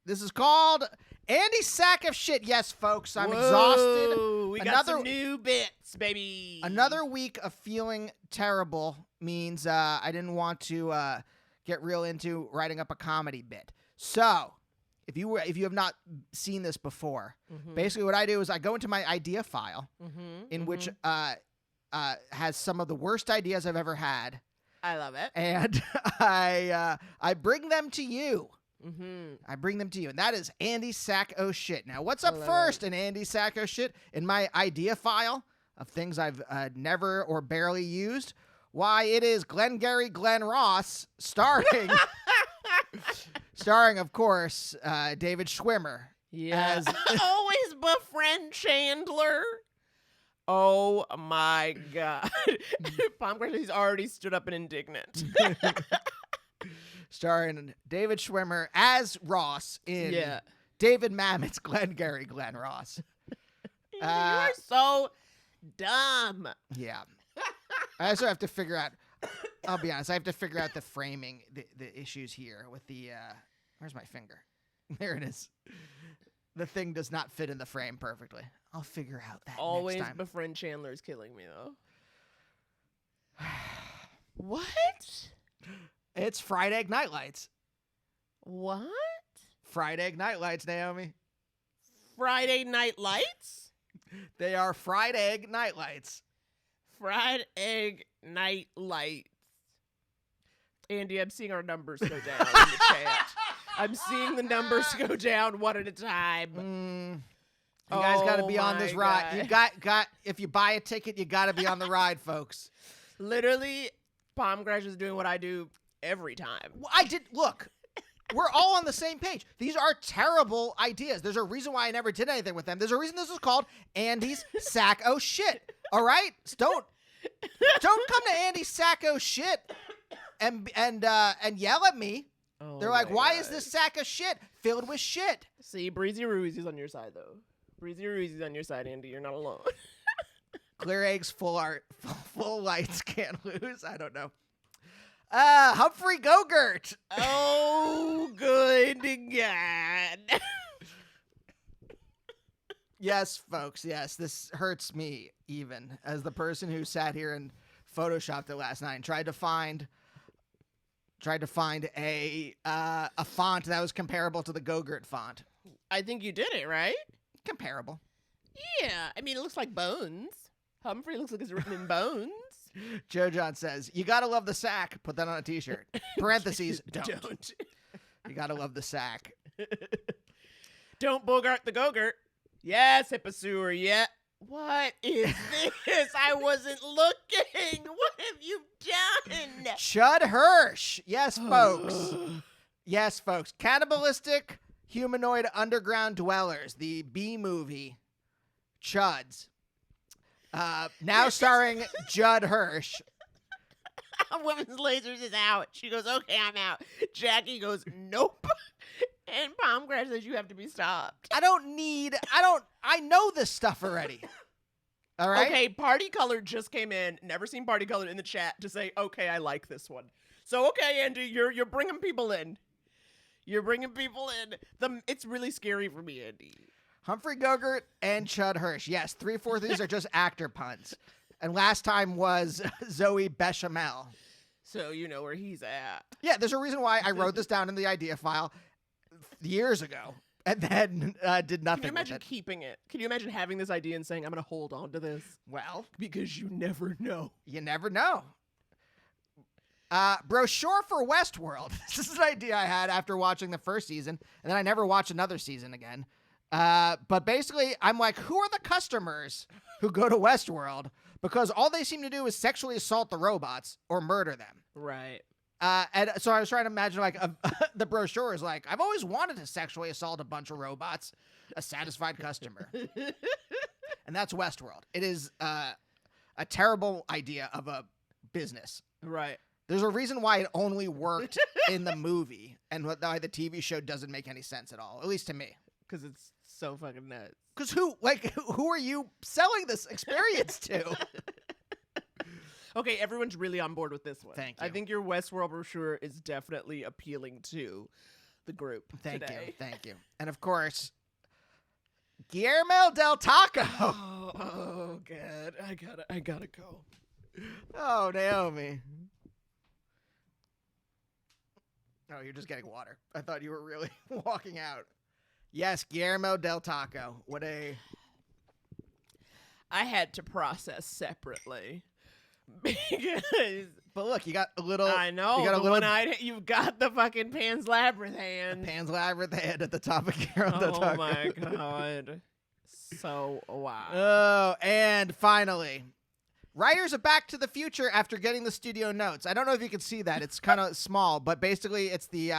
This is called Andy's Sack of Shit. Yes, folks, I'm exhausted. We got some new bits, baby. Another week of feeling terrible means I didn't want to get real into writing up a comedy bit. So, if you have not seen this before, basically what I do is I go into my idea file, in which has some of the worst ideas I've ever had. I love it. And I bring them to you. I bring them to you, and that is Andy's Sack o' Shit. Now, what's up first in Andy's Sack o' Shit in my idea file of things I've never or barely used? Why, it is Glengarry Glen Ross, starring, of course, David Schwimmer. Yeah, always befriend Chandler. Oh my God, Pomgrandy's already stood up and indignant. Starring David Schwimmer as Ross in David Mamet's Glengarry Glen Ross. You are so dumb. Yeah. I also have to figure out, I'll be honest, I have to figure out the framing, the issues here with the, where's my finger? There it is. The thing does not fit in the frame perfectly. I'll figure out that Always next time. befriend Chandler is killing me, though. What? It's Fried Egg Night Lights. What? Fried Egg Night Lights, Naomi. Friday Night Lights? They are Fried Egg Night Lights. Fried Egg Night Lights. Andy, I'm seeing our numbers go down in the chat. I'm seeing the numbers go down one at a time. You guys got to be on this ride. God. You got. If you buy a ticket, you got to be on the ride, folks. Literally, Pomgrandy is doing what I do every time. Well, look. We're all on the same page. These are terrible ideas. There's a reason why I never did anything with them. There's a reason this is called Andy's Sack o' Shit. All right? So don't come to Andy's Sack o' Shit and yell at me. Oh, they're like, why is this sack of shit filled with shit? See, Breezy Ruizy's on your side, though. Breezy Ruizy's on your side, Andy. You're not alone. Clear eggs, full lights, can't lose. I don't know. Humphrey Gogurt. Oh, good God. Yes, folks. Yes, this hurts me even as the person who sat here and photoshopped it last night and tried to find a font that was comparable to the Gogurt font. I think you did it, right? Comparable. Yeah. I mean, it looks like bones. Humphrey looks like it's written in bones. Joe John says, you gotta love the sack. Put that on a t-shirt. Parentheses, don't. You gotta love the sack. Don't bogart the Gogurt. Yes, Hipposaur, yeah. What is this? I wasn't looking. What have you done? Chud Hirsch. Yes, folks. Yes, folks. Cannibalistic humanoid underground dwellers. The B movie. Chuds. Now starring Judd Hirsch. Women's Lasers is out. She goes, okay, I'm out. Jackie goes, nope. And Pomgrandy says you have to be stopped. I know this stuff already. All right? Okay, Party Color just came in. Never seen Party Color in the chat to say, okay, I like this one. So, okay, Andy, you're bringing people in. You're bringing people in. It's really scary for me, Andy. Humphrey Gogurt and Chud Hirsch. Yes, 3/4 of these are just actor puns. And last time was Zoe Bechamel. So you know where he's at. Yeah, there's a reason why I wrote this down in the idea file years ago and then did nothing. Can you imagine with it. keeping it? Can you imagine having this idea and saying, I'm going to hold on to this? Well, because you never know. You never know. Brochure for Westworld. This is an idea I had after watching the first season, and then I never watched another season again. But basically, I'm like, who are the customers who go to Westworld? Because all they seem to do is sexually assault the robots or murder them. Right. And so I was trying to imagine, like, the brochure is like, I've always wanted to sexually assault a bunch of robots, a satisfied customer. And that's Westworld. It is a terrible idea of a business. Right. There's a reason why it only worked in the movie and why the TV show doesn't make any sense at all, at least to me. Because it's so fucking nuts. Because who are you selling this experience to? Okay, everyone's really on board with this one. Thank you. I think your Westworld brochure is definitely appealing to the group today. Thank you. And of course, Guillermo del Taco. Oh God, I gotta go. Oh, Naomi. Oh, you're just getting water. I thought you were really walking out. Yes, Guillermo del Taco. What a... I had to process separately because But look, you got a little... I know You got a little... you've got the fucking Pan's Labyrinth hand. Pan's Labyrinth head at the top of Guillermo del Taco. Oh my God. So wow. Oh, and finally, writers of Back to the Future after getting the studio notes. I don't know if you can see that. It's kind of small, but basically it's the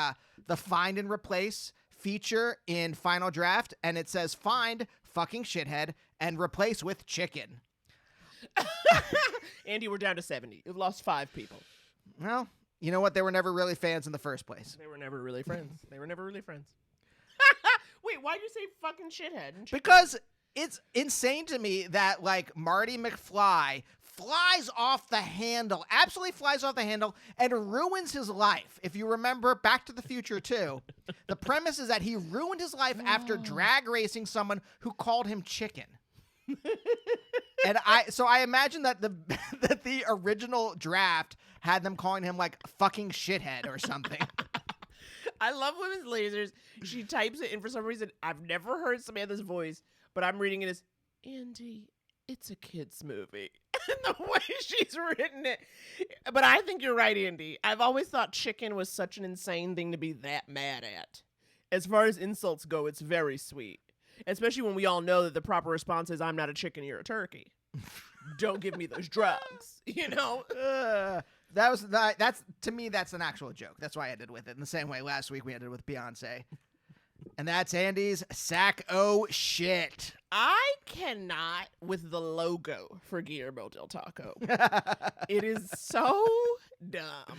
find and replace feature in Final Draft, and it says find fucking shithead and replace with chicken. Andy, we're down to 70. You've lost 5 people. Well, you know what? They were never really fans in the first place. They were never really friends. Wait, why'd you say fucking shithead? And chicken? Because it's insane to me that, like, Marty McFly flies off the handle, absolutely flies off the handle, and ruins his life. If you remember Back to the Future 2, the premise is that he ruined his life after drag racing someone who called him chicken. And I imagine that the original draft had them calling him like fucking shithead or something. I love Women's Lasers. She types it in for some reason. I've never heard Samantha's voice, but I'm reading it as, Andy, it's a kid's movie. And the way she's written it. But I think you're right, Andy. I've always thought chicken was such an insane thing to be that mad at. As far as insults go, it's very sweet. Especially when we all know that the proper response is, I'm not a chicken, you're a turkey. Don't give me those drugs, you know? That's to me, that's an actual joke. That's why I ended with it. In the same way last week we ended with Beyonce. And that's Andy's sack o' shit. I cannot with the logo for Guillermo del Taco. It is so dumb.